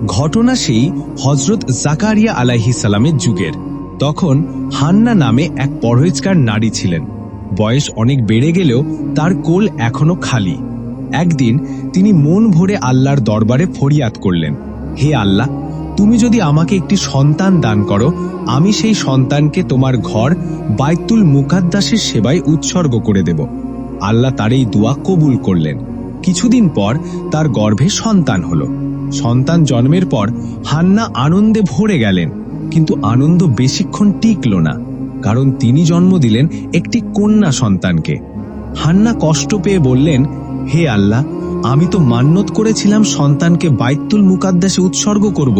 ঘটনা সেই হযরত জাকারিয়া আলাইহিস সালামের যুগের। তখন হান্না নামে এক পরহেজগার নারী ছিলেন। বয়স অনেক বেড়ে গেলেও তার কোল এখনো খালি। একদিন তিনি মন ভরে আল্লাহর দরবারে ফরিয়াদ করলেন, হে আল্লাহ, তুমি যদি আমাকে একটি সন্তান দান করো, আমি সেই সন্তানকে তোমার ঘর বাইতুল মুকাদ্দাসের সেবায় উৎসর্গ করে দেব। আল্লাহ তার এই দোয়া কবুল করলেন। কিছুদিন পর তার গর্ভে সন্তান হলো। সন্তান জন্মের পর হান্না আনন্দে ভরে গেলেন, কিন্তু আনন্দ বেশিক্ষণ টিকল না, কারণ তিনি জন্ম দিলেন একটি কন্যা সন্তানকে। হান্না কষ্ট পেয়ে বললেন, হে আল্লাহ, আমি তো মান্যত করেছিলাম সন্তানকে বাইতুল মুকাদ্দাসে উৎসর্গ করব,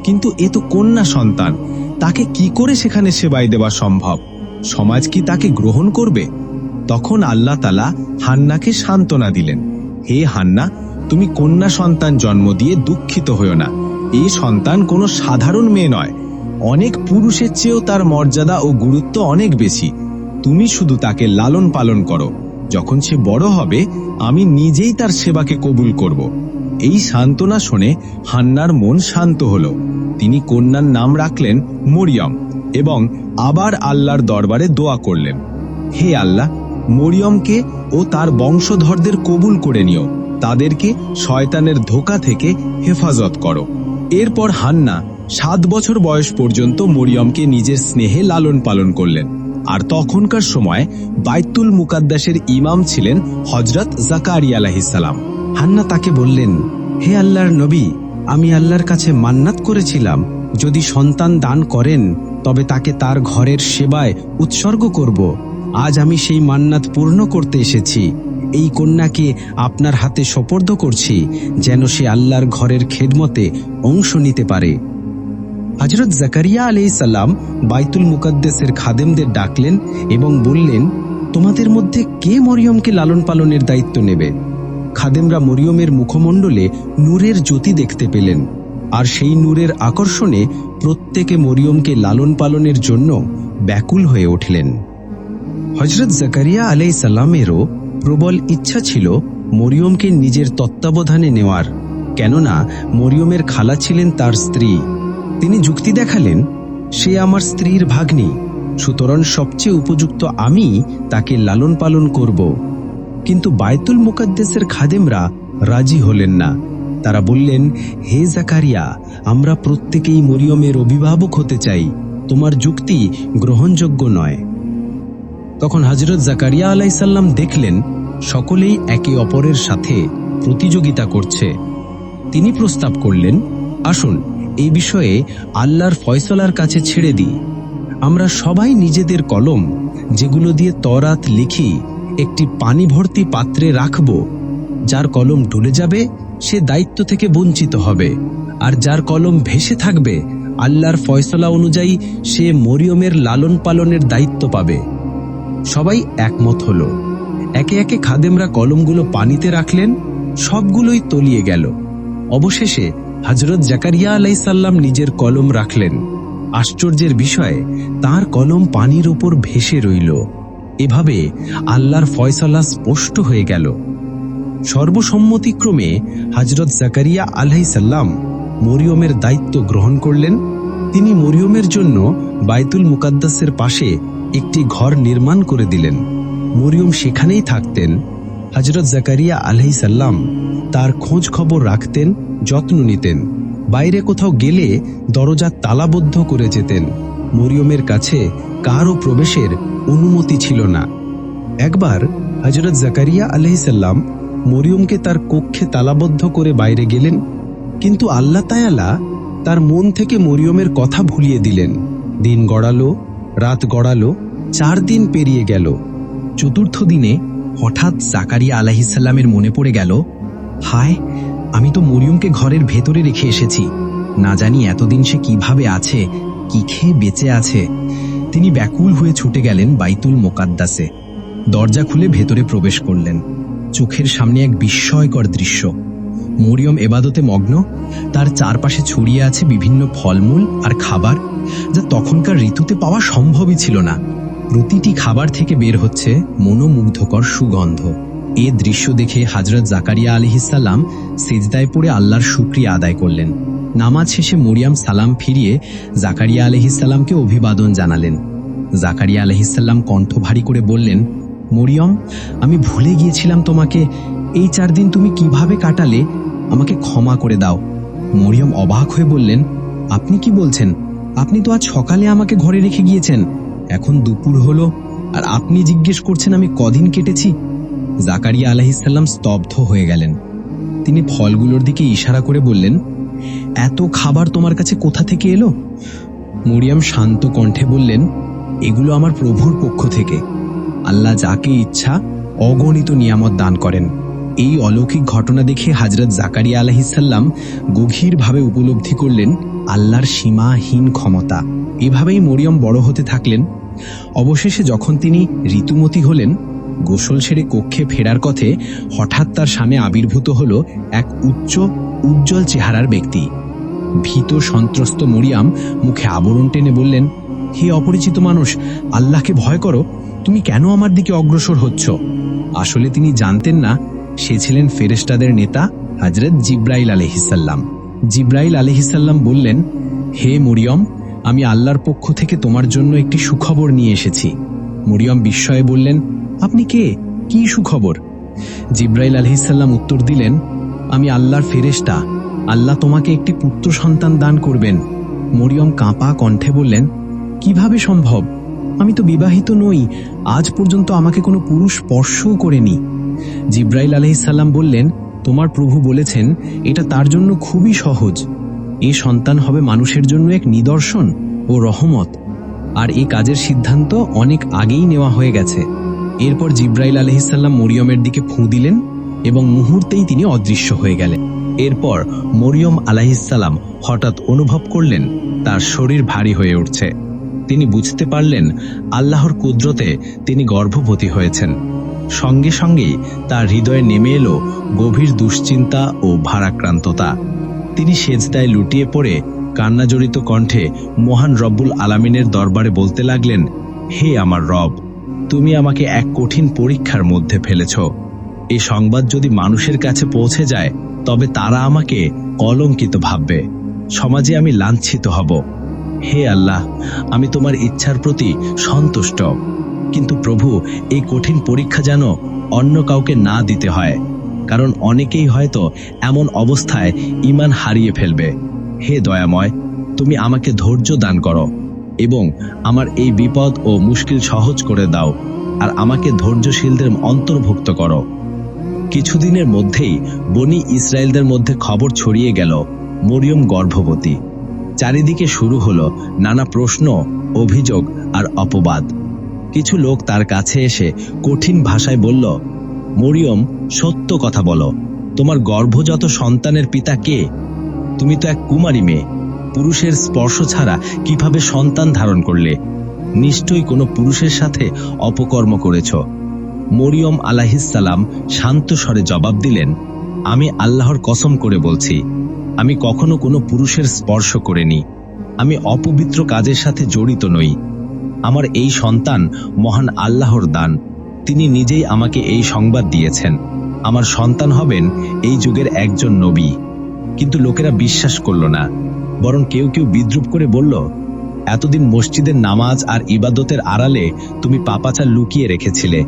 কিন্তু এ তো কন্যা সন্তান, তাকে কি করে সেখানে সেবায় দেওয়া সম্ভব? সমাজ কি তাকে গ্রহণ করবে? তখন আল্লাহ তাআলা হান্নাকে সান্ত্বনা দিলেন, হে হান্না, তুমি কন্যা সন্তান জন্ম দিয়ে দুঃখিত হও না। এই সন্তান কোনো সাধারণ মেয়ে নয়, অনেক পুরুষের চেয়েও তার মর্যাদা ও গুরুত্ব অনেক বেশি। তুমি শুধু তাকে লালন পালন করো, যখন সে বড় হবে আমি নিজেই তার সেবাকে কবুল করব। এই সান্ত্বনা শুনে হান্নার মন শান্ত হল। তিনি কন্যার নাম রাখলেন মরিয়ম এবং আবার আল্লাহর দরবারে দোয়া করলেন, হে আল্লাহ, মরিয়মকে ও তার বংশধরদের কবুল করে নিও, তাদেরকে শয়তানের ধোঁকা থেকে হেফাজত করো। এরপর হান্না 7 বছর বয়স পর্যন্ত মরিয়মকে নিজের স্নেহে লালন পালন করলেন। আর তখনকার সময় বাইতুল মুকাদ্দাসের ইমাম ছিলেন হযরত জাকারিয়া আলাইহিস সালাম। হান্না তাকে বললেন, হে আল্লাহর নবী, আমি আল্লাহর কাছে মান্নাত করেছিলাম, যদি সন্তান দান করেন তবে তাকে তার ঘরের সেবায় উৎসর্গ করব। আজ আমি সেই মান্নাত পূর্ণ করতে এসেছি। এই কন্যাকে আপনার হাতে সোপর্দ করছি, যেন সে আল্লাহর ঘরের খেদমতে অংশ নিতে পারে। হযরত জাকারিয়া আলাইহিস সালাম বাইতুল মুকাদ্দাসের খাদেমদের ডাকলেন এবং বললেন, তোমাদের মধ্যে কে মরিয়মকে লালন পালনের দায়িত্ব নেবে? খাদেমরা মরিয়মের মুখমণ্ডলে নূরের জ্যোতি দেখতে পেলেন, আর সেই নূরের আকর্ষণে প্রত্যেকে মরিয়মকে লালন পালনের জন্য ব্যাকুল হয়ে উঠলেন। হযরত জাকারিয়া আলাইহিস সালামেরও প্রবল ইচ্ছা ছিল মরিয়মকে নিজের তত্ত্বাবধানে নেওয়ার, কেননা মরিয়মের খালা ছিলেন তার স্ত্রী। তিনি যুক্তি দেখালেন, সে আমার স্ত্রীর ভাগ্নী, সুতরাং সবচেয়ে উপযুক্ত আমি তাকে লালন পালন করব। কিন্তু বাইতুল মুকাদ্দাসের খাদেমরা রাজি হলেন না। তারা বললেন, হে জাকারিয়া, আমরা প্রত্যেকেই মরিয়মের অভিভাবক হতে চাই, তোমার যুক্তি গ্রহণযোগ্য নয়। তখন হযরত জাকারিয়া আলাইহিস সালাম দেখলেন সকলেই একে অপরের সাথে প্রতিযোগিতা করছে। তিনি প্রস্তাব করলেন, আসুন এই বিষয়ে আল্লাহর ফয়সালার কাছে ছেড়ে দিই। আমরা সবাই নিজেদের কলম, যেগুলো দিয়ে তওরাত লিখি, একটি পানি ভর্তি পাত্রে রাখব। যার কলম ডুলে যাবে সে দায়িত্ব থেকে বঞ্চিত হবে, আর যার কলম ভেসে থাকবে আল্লাহর ফয়সালা অনুযায়ী সে মরিয়মের লালন পালনের দায়িত্ব পাবে। সবাই একমত হল। একে একে খাদেমরা কলমগুলো পানিতে রাখলেন, সবগুলোই তলিয়ে গেল। অবশেষে হযরত জাকারিয়া আলাইহিস সালাম নিজের কলম রাখলেন। আশ্চর্যের বিষয়, তার কলম পানির উপর ভেসে রইল। এভাবে আল্লাহর ফয়সালা স্পষ্ট হয়ে গেল। সর্বসম্মতিক্রমে হযরত জাকারিয়া আলাইহিস সালাম মরিয়মের দায়িত্ব গ্রহণ করলেন। তিনি মরিয়মের জন্য বাইতুল মুকাদ্দাসের পাশে একটি ঘর নির্মাণ করে দিলেন। মরিয়ম সেখানেই থাকতেন। হযরত জাকারিয়া আলাইহিস সালাম তার খোঁজ খবর রাখতেন, যত্ন নিতেন। বাইরে কোথাও গেলে দরজা তালাবদ্ধ করে যেতেন। মরিয়মের কাছে কারও প্রবেশের অনুমতি ছিল না। একবার হযরত জাকারিয়া আলাইহিস সালাম মরিয়মকে তার কক্ষে তালাবদ্ধ করে বাইরে গেলেন, কিন্তু আল্লাহ তাআলা তার মন থেকে মরিয়মের কথা ভুলিয়ে দিলেন। দিন গড়ালো, রাত গড়ালো, 4 দিন পেরিয়ে গেল। চতুর্থ দিনে হঠাৎ জাকারিয়া আলাইহিস সালামের মনে পড়ে গেল, হায়, আমি তো মরিয়মকে ঘরের ভেতরে রেখে এসেছি। না জানি এতদিন সে কিভাবে আছে, কি খেয়ে বেঁচে আছে। তিনি ব্যাকুল হয়ে ছুটে গেলেন বাইতুল মুকাদ্দাসে। দরজা খুলে ভেতরে প্রবেশ করলেন। চোখের সামনে এক বিস্ময়কর দৃশ্য। মরিয়ম ইবাদতে মগ্ন, তার চারপাশে ছড়িয়ে আছে বিভিন্ন ফলমূল আর খাবার, যা তখনকার ঋতুতে পাওয়া সম্ভবই ছিল না। প্রতিটি খাবার থেকে বের হচ্ছে মনোমুগ্ধকর সুগন্ধ। এ দৃশ্য দেখে হযরত জাকারিয়া আলাইহিস সালাম সিজদায় পড়ে আল্লাহর শুকরিয়া আদায় করলেন। নামাজ শেষে মরিয়ম সালাম ফিরিয়ে জাকারিয়া আলাইহিসসালামকে অভিবাদন জানালেন। জাকারিয়া আলাইহিসসালাম কণ্ঠ ভারী করে বললেন, মরিয়ম, আমি ভুলে গিয়েছিলাম তোমাকে। এই 4 দিন তুমি কিভাবে কাটালে আমাকে ক্ষমা করে দাও। মরিয়ম অবাক হয়ে বললেন, আপনি কি বলছেন? আপনি তো আজ সকালে আমাকে ঘরে রেখে গিয়েছেন, এখন দুপুর হলো, আর আপনি জিজ্ঞেস করছেন আমি কদিন কেটেছি। জাকারিয়া আলাইহিসসালাম স্তব্ধ হয়ে গেলেন। তিনি ফলগুলোর দিকে ইশারা করে বললেন, এত খাবার তোমার কাছে কোথা থেকে এলো? মরিয়ম শান্ত কণ্ঠে বললেন, এগুলো আমার প্রভুর পক্ষ থেকে। আল্লাহ যাকে ইচ্ছা অগণিত নিয়ামত দান করেন। এই অলৌকিক ঘটনা দেখে হযরত জাকারিয়া আলাইহিসসালাম গভীরভাবে উপলব্ধি করলেন আল্লাহর সীমাহীন ক্ষমতা। এভাবেই মরিয়ম বড় হতে থাকলেন। অবশেষে যখন তিনি ঋতুমতী হলেন, গোসল সেরে কক্ষে ফেরার পথে হঠাৎ তার সামনে আবির্ভূত হল এক উচ্চ উজ্জ্বল চেহারার ব্যক্তি। ভীত সন্ত্রস্ত মরিয়ম মুখে আবরণ টেনে বললেন, হে অপরিচিত মানুষ, আল্লাহকে ভয় করো, তুমি কেন আমার দিকে অগ্রসর হচ্ছ? আসলে তিনি জানতেন না সে ছিলেন ফেরেশতাদের নেতা হযরত জিবরাইল আলাইহিসসালাম। জিবরাইল আলাইহিসসালাম বললেন, হে মরিয়ম, আমি আল্লাহর পক্ষ থেকে তোমার জন্য একটি সুখবর নিয়ে এসেছি। মরিয়ম বিস্ময়ে বললেন, আপনি কে? কি সুখবর? জিবরাইল আলাইহিসসালাম উত্তর দিলেন, আমি আল্লাহর ফেরেশতা, আল্লাহ তোমাকে একটি পুত্র সন্তান দান করবেন। মরিয়ম কাঁপা কণ্ঠে বললেন, কিভাবে সম্ভব? আমি তো বিবাহিত নই, আজ পর্যন্ত আমাকে কোনো পুরুষ স্পর্শও করেনি। জিবরাইল আলাইহিসসালাম বললেন, তোমার প্রভু বলেছেন এটা তার জন্য খুবই সহজ। এ সন্তান হবে মানুষের জন্য এক নিদর্শন ও রহমত, আর এই কাজের সিদ্ধান্ত অনেক আগেই নেওয়া হয়ে গেছে। এরপর জিবরাইল আলাইহিসসালাম মরিয়মের দিকে ফুঁ দিলেন এবং মুহূর্তেই তিনি অদৃশ্য হয়ে গেলেন। এরপর মরিয়ম আলাইহিসসালাম হঠাৎ অনুভব করলেন তার শরীর ভারী হয়ে উঠছে। তিনি বুঝতে পারলেন আল্লাহর কুদরতে তিনি গর্ভবতী হয়েছেন। সঙ্গে সঙ্গেই তার হৃদয়ে নেমে এলো গভীর দুশ্চিন্তা ও ভারাক্রান্ততা। তিনি সেজদায় লুটিয়ে পড়ে কান্নাজড়িত কণ্ঠে মহান রব্বুল আলামিনের দরবারে বলতে লাগলেন, হে আমার রব, তুমি আমাকে এক কঠিন পরীক্ষার মধ্যে ফেলেছ। এই সংবাদ যদি মানুষের কাছে পৌঁছে যায় তবে তারা আমাকে কলঙ্কিত ভাববে, সমাজে আমি লাঞ্ছিত হব। হে আল্লাহ, আমি তোমার ইচ্ছার প্রতি সন্তুষ্ট, কিন্তু প্রভু, এই কঠিন পরীক্ষা যেন অন্য কাউকে না দিতে হয়, কারণ অনেকেই হয়তো এমন অবস্থায় ঈমান হারিয়ে ফেলবে। হে দয়াময়, তুমি আমাকে ধৈর্য দান করো এবং আমার এই বিপদ ও মুশকিল সহজ করে দাও, আর আমাকে ধৈর্যশীলদের অন্তর্ভুক্ত করো। কিছুদিনের মধ্যেই বনি ইসরায়েলদের মধ্যে খবর ছড়িয়ে গেল মরিয়ম গর্ভবতী। চারিদিকে শুরু হলো নানা প্রশ্ন, অভিযোগ আর অপবাদ। কিছু লোক তার কাছে এসে কঠিন ভাষায় বলল, মরিয়ম, সত্য কথা বলো, তোমার গর্ভজাত সন্তানের পিতা কে? তুমি তো এক কুমারী মেয়ে, পুরুষের স্পর্শ ছাড়া কিভাবে সন্তান ধারণ করলে? নিশ্চয়ই কোনো পুরুষের সাথে অপকর্ম করেছ। মরিয়ম আলাইহিসসালাম শান্ত স্বরে জবাব দিলেন, আমি আল্লাহর কসম করে বলছি, আমি কখনো কোনো পুরুষের স্পর্শ করিনি। আমি অপবিত্র কাজের সাথে জড়িত নই। আমার এই সন্তান মহান আল্লাহর দান। তিনি নিজেই আমাকে এই সংবাদ দিয়েছেন, আমার সন্তান হবেন এই যুগের একজন নবী। কিন্তু লোকেরা বিশ্বাস করল না, বরং কেউ কেউ বিদ্রূপ করে বলল, এতদিন মসজিদের নামাজ আর ইবাদতের আড়ালে তুমি পাপাচার লুকিয়ে রেখেছিলে,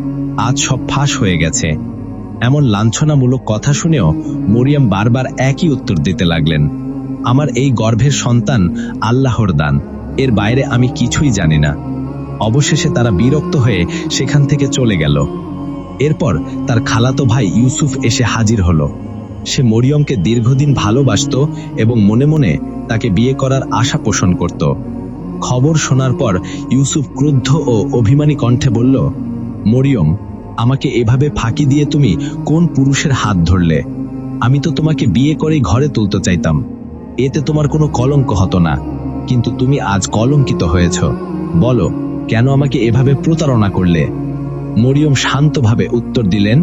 আজ সব ফাঁস হয়ে গেছে। এমন লাঞ্ছনামূলক কথা শুনেও মরিয়ম বারবার একই উত্তর দিতে লাগলেন, আমার এই গর্ভের সন্তান আল্লাহর দান, এর বাইরে আমি কিছুই জানি না। অবশেষে তারা বিরক্ত হয়ে সেখান থেকে চলে গেল। এরপর তার খালাতো ভাই ইউসুফ এসে হাজির হলো। সে মরিয়মকে দীর্ঘদিন ভালোবাসত এবং মনে মনে তাকে বিয়ে করার আশা পোষণ করত। খবর শোনার পর ইউসুফ ক্রুদ্ধ ও অভিমানী কণ্ঠে বলল, মরিয়ম, আমাকে এভাবে ফাঁকি দিয়ে তুমি কোন পুরুষের হাত ধরলে? আমি তো তোমাকে বিয়ে করেই ঘরে তুলতে চাইতাম, এতে তোমার কোনো কলঙ্ক হতো না, কিন্তু তুমি আজ কলঙ্কিত হয়েছ। বলো, কেন আমাকে এভাবে প্রতারণা করলে? মরিয়ম শান্তভাবে উত্তর দিলেন,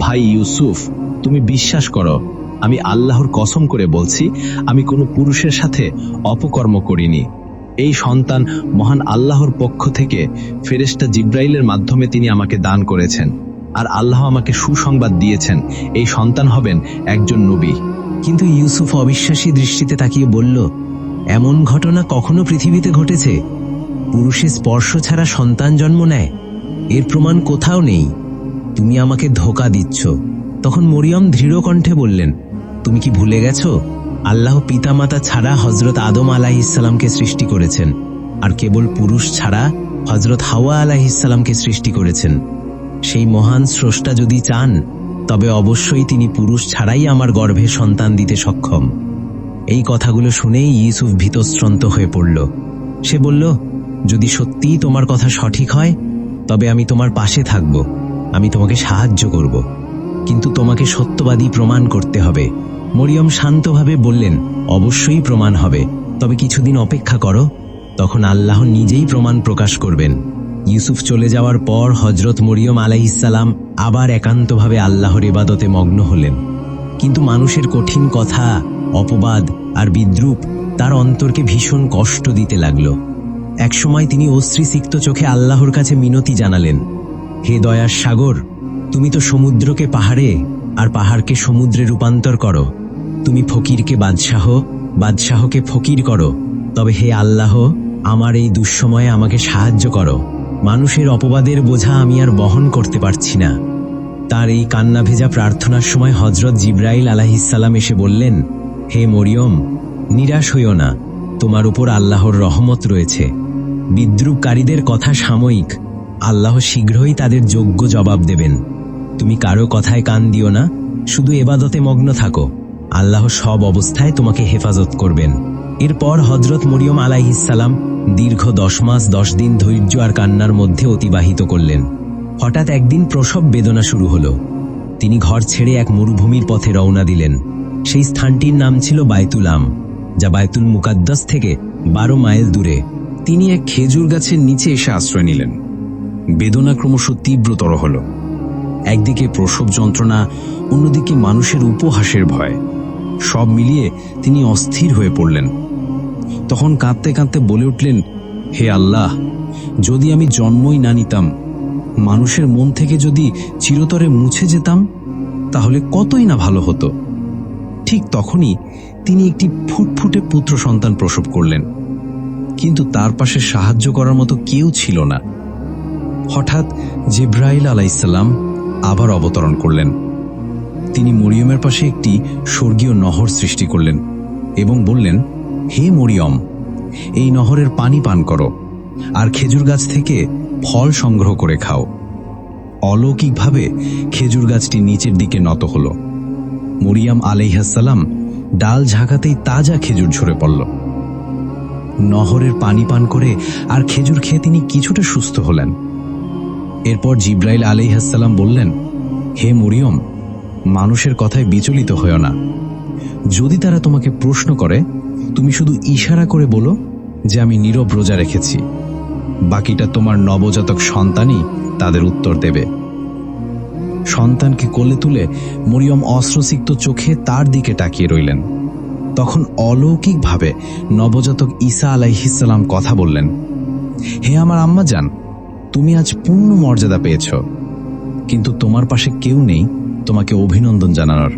ভাই ইউসুফ, তুমি বিশ্বাস করো, আমি আল্লাহর কসম করে বলছি, আমি কোনো পুরুষের সাথে অপকর্ম করিনি। এই সন্তান মহান আল্লাহর পক্ষ থেকে ফেরেশতা জিবরাইলের মাধ্যমে তিনি আমাকে দান করেছেন, আর আল্লাহ আমাকে সুসংবাদ দিয়েছেন এই সন্তান হবেন একজন নবী। কিন্তু ইউসুফ অবিশ্বাসী দৃষ্টিতে তাকিয়ে বলল, এমন ঘটনা কখনো পৃথিবীতে ঘটেছে? পুরুষের স্পর্শ ছাড়া সন্তান জন্ম নেয়? এর প্রমাণ কোথাও নেই। তুমি আমাকে ধোঁকা দিচ্ছ। তখন মরিয়ম দৃঢ় কণ্ঠে বললেন, তুমি কি ভুলে গেছো? আল্লাহ পিতামাতা ছাড়া হজরত আদম আলাইহিসসালামকে সৃষ্টি করেছেন, আর কেবল পুরুষ ছাড়া হজরত হাওয়া আলাইহিসসালামকে সৃষ্টি করেছেন। সেই মহান স্রষ্টা যদি চান, তবে অবশ্যই তিনি পুরুষ ছাড়াই আমার গর্ভে সন্তান দিতে সক্ষম। এই কথাগুলো শুনেই ইউসুফ ভীতস্ত্রন্ত হয়ে পড়ল। সে বলল, যদি সত্যিই তোমার কথা সঠিক হয়, তবে আমি তোমার পাশে থাকব, আমি তোমাকে সাহায্য করব, কিন্তু তোমাকে সত্যবাদী প্রমাণ করতে হবে। মরিয়ম শান্তভাবে বললেন, অবশ্যই প্রমাণ হবে, তবে কিছুদিন অপেক্ষা করো, তখন আল্লাহ নিজেই প্রমাণ প্রকাশ করবেন। ইউসুফ চলে যাওয়ার পর হজরত মরিয়ম আলাইহিসসালাম আবার একান্তভাবে আল্লাহর ইবাদতে মগ্ন হলেন। কিন্তু মানুষের কঠিন কথা, অপবাদ আর বিদ্রূপ তার অন্তরকে ভীষণ কষ্ট দিতে লাগল। একসময় তিনি অশ্রুসিক্ত চোখে আল্লাহর কাছে মিনতি জানালেন, হে দয়ার সাগর, তুমি তো সমুদ্রকে পাহাড়ে আর পাহাড়কে সমুদ্রে রূপান্তর করো। তুমি ফকিরকে বাদশাহ, বাদশাহকে ফকির করো। তবে হে আল্লাহ, আমার এই দুঃসময়ে আমাকে সাহায্য করো। মানুষের অপবাদের বোঝা আমি আর বহন করতে পারছি না। তার এই কান্না ভেজা প্রার্থনার সময় হজরত জিবরাইল আলাইহিসসালাম এসে বললেন, হে মরিয়ম, নিরাশ হইও না, তোমার উপর আল্লাহর রহমত রয়েছে। বিদ্রূপকারীদের কথা সাময়িক, আল্লাহ শীঘ্রই তাদের যোগ্য জবাব দেবেন। তুমি কারো কথায় কান দিও না, শুধু এবাদতে মগ্ন থাকো, আল্লাহ সব অবস্থায় তোমাকে হেফাজত করবেন। এরপর হজরত মরিয়ম আলাইহিসসালাম দীর্ঘ 10 মাস 10 দিন ধৈর্য আর কান্নার মধ্যে অতিবাহিত করলেন। হঠাৎ একদিন প্রসব বেদনা শুরু হলো। তিনি ঘর ছেড়ে এক মরুভূমির পথে রওনা দিলেন। সেই স্থানটির নাম ছিল বাইতুলাম, যা বাইতুল মুকাদ্দাস থেকে 12 মাইল দূরে। তিনি এক খেজুর গাছের নিচে এসে আশ্রয় নিলেন। বেদনা ক্রমশ তীব্রতর হল। একদিকে প্রসব যন্ত্রণা, অন্যদিকে মানুষের উপহাসের ভয়, সব মিলিয়ে তিনি অস্থির হয়ে পড়লেন। তখন কাঁদতে কাঁদতে বলে উঠলেন, হে আল্লাহ, যদি আমি জন্মই না নিতাম, মানুষের মন থেকে যদি চিরতরে মুছে যেতাম, তাহলে কতই না ভালো হতো। ঠিক তখনই তিনি একটি ফুটফুটে পুত্র সন্তান প্রসব করলেন, কিন্তু তার পাশে সাহায্য করার মতো কেউ ছিল না। হঠাৎ জিবরাইল আলাইহিসসালাম আবার অবতরণ করলেন। তিনি মরিয়মের পাশে একটি স্বর্গীয় নহর সৃষ্টি করলেন এবং বললেন, হে মরিয়ম, এই নহরের পানি পান করো আর খেজুর গাছ থেকে ফল সংগ্রহ করে খাও। অলৌকিকভাবে খেজুর গাছটি নিচের দিকে নত হল। মরিয়ম আলাইহিসসালাম ডাল ঝাঁকাতেই তাজা খেজুর ঝরে পড়ল। নহরের পানি পান করে আর খেজুর খেয়ে তিনি কিছুটা সুস্থ হলেন। এরপর জিবরাইল আলাইহিসসালাম বললেন, হে মরিয়ম, মানুষের কথায় বিচলিত হও না। যদি তারা তোমাকে প্রশ্ন করে, তুমি শুধু ইশারা করে বলো যে আমি নীরব রোজা রেখেছি। বাকিটা তোমার নবজাতক সন্তানই তাদের উত্তর দেবে। সন্তানকে কোলে তুলে মরিয়ম অশ্রুসিক্ত চোখে তার দিকে তাকিয়ে রইলেন। তখন অলৌকিকভাবে নবজাতক ঈসা আলাইহিসসালাম কথা বললেন, হে আমার আম্মা জান, তুমি আজ পূর্ণ মর্যাদা পেয়েছ, কিন্তু তোমার পাশে কেউ নেই তোমাকে অভিনন্দন জানানোর।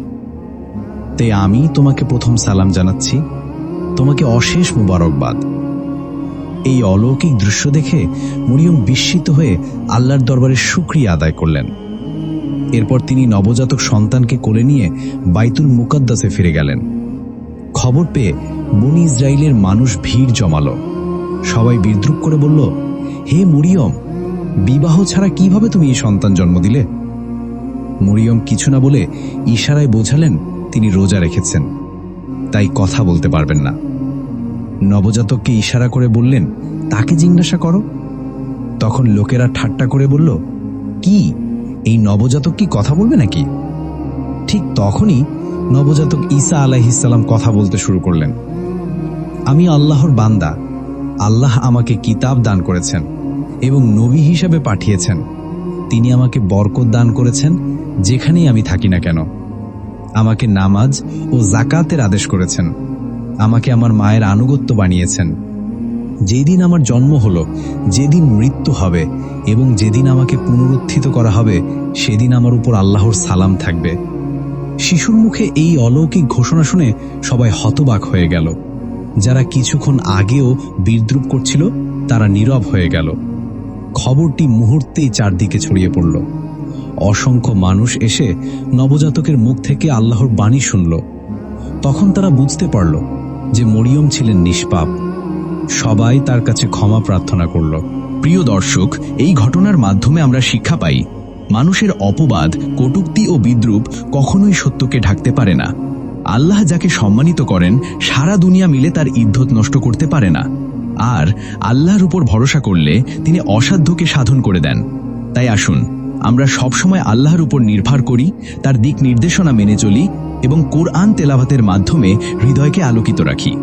তাই আমি তোমাকে প্রথম সালাম জানাচ্ছি, তোমাকে অশেষ মুবারকবাদ। এই অলৌকিক দৃশ্য দেখে মরিয়ম বিস্মিত হয়ে আল্লাহর দরবারে শুকরিয়া আদায় করলেন। এরপর তিনি নবজাতক সন্তানকে কোলে নিয়ে বাইতুল মুকাদ্দাসে ফিরে গেলেন। খবর পেয়ে বনি ইসরাইলের মানুষ ভিড় জমালো। সবাই বিদ্রূপ করে বলল, হে মরিয়ম, বিবাহ ছাড়া কিভাবে তুমি এই সন্তান জন্ম দিলে? মরিয়ম কিছু না বলে ইশারায় বোঝালেন তিনি রোজা রেখেছেন, তাই কথা বলতে পারবেন না। নবজাতককে ইশারা করে বললেন, তাকে জিজ্ঞাসা করো। তখন লোকেরা ঠাট্টা করে বলল, কি, এই নবজাতক কি কথা বলবে নাকি? ঠিক তখনই নবজাতক ঈসা আলাইহিসসালাম কথা বলতে শুরু করলেন, আমি আল্লাহর বান্দা, আল্লাহ আমাকে কিতাব দান করেছেন এবং নবী হিসেবে পাঠিয়েছেন। তিনি আমাকে বরকত দান করেছেন যেখানেই আমি থাকি না কেন। আমাকে নামাজ ও যাকাতের আদেশ করেছেন। আমাকে আমার মায়ের আনুগত্য বানিয়েছেন। যেদিন আমার জন্ম হলো, যেদিন মৃত্যু হবে এবং যেদিন আমাকে পুনরুত্থিত করা হবে, সেদিন আমার উপর আল্লাহর সালাম থাকবে। শিশুর মুখে এই অলৌকিক ঘোষণা শুনে সবাই হতবাক হয়ে গেল। যারা কিছুক্ষণ আগেও বিদ্রূপ করছিল তারা নীরব হয়ে গেল। খবরটি মুহূর্তেই চারদিকে ছড়িয়ে পড়ল। অসংখ্য মানুষ এসে নবজাতকের মুখ থেকে আল্লাহর বাণী শুনল। তখন তারা বুঝতে পারল যে মরিয়ম ছিলেন নিষ্পাপ। সবাই তার কাছে ক্ষমা প্রার্থনা করল। প্রিয় দর্শক, এই ঘটনার মাধ্যমে আমরা শিক্ষা পাই, মানুষের অপবাদ, কটূক্তি ও বিদ্রূপ কখনোই সত্যকে ঢাকতে পারে না। আল্লাহ যাকে সম্মানিত করেন সারা দুনিয়া মিলে তার ইজ্জত নষ্ট করতে পারে না। আর আল্লাহর উপর ভরসা করলে তিনি অসাধ্যকে সাধন করে দেন। তাই আসুন আমরা সবসময় আল্লাহর উপর নির্ভর করি, তার দিক নির্দেশনা মেনে চলি এবং কোরআন তেলাওয়াতের মাধ্যমে হৃদয়কে আলোকিত রাখি।